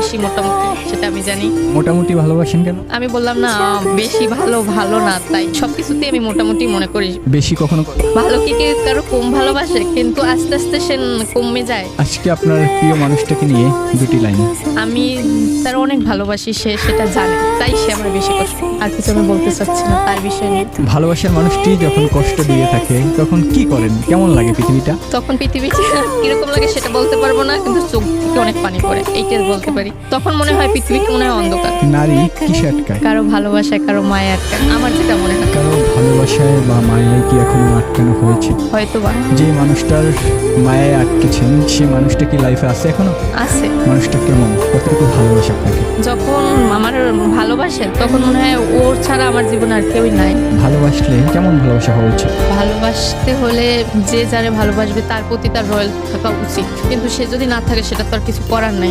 ভালোবাসি মোটামুটি, সেটা আমি জানি। মোটামুটি ভালোবাসেন কেন? আমি বললাম না, বেশি ভালো না, তাই সবকিছুতেই আমি মোটামুটি মনে করি। বেশি কখনো ভালো কি কেউ কারো কম ভালোবাসে, কিন্তু আস্তে আস্তে সে কমে যায়। আজকে আপনার প্রিয় মানুষটাকে নিয়ে দুটি লাইন। আমি তার অনেক ভালোবাসি, সে সেটা জানে, তাই সে আমার বেশি কষ্ট। আর কিছু আমি বলতে চাচ্ছি না তার বিষয় নিয়ে। ভালোবাসার মানুষটি যখন কষ্ট দিয়ে থাকে তখন কি করেন? কেমন লাগে পৃথিবীটা? তখন পৃথিবীটা কিরকম লাগে সেটা বলতে পারবো না, কিন্তু চোখ থেকে অনেক পানি পড়ে, এইটা বলতে পারি। তখন মনে হয় পৃথিবীটা মনে হয় অন্ধকার। নারী কিসে আটকায়? কারো ভালোবাসায়, কারো মায়া আটকায়, আমার যেটা মনে হয়। কারো ভালোবাসায় বা মায়ায় কি এখনো আটকানো হয়েছে? হয়তো বা যে মানুষটার মায়ায় আটকেছেন সে মানুষটা কি লাইফে আছে এখনো? আছে। মানুষটা কেমন, কতটুকু ভালোবাসে আপনাকে? যখন আমার ভালোবাসে তখন মনে হয় ওর ছাড়া আমার জীবনে আর কেউই নাই। ভালোবাসলে কেমন ভালোবাসা হওয়া উচিত? ভালোবাসতে হলে যে যারে ভালোবাসবে তার প্রতি তার রয়্যাল থাকা উচিত, কিন্তু সে যদি না থাকে সেটা তো আর কিছু করার নাই।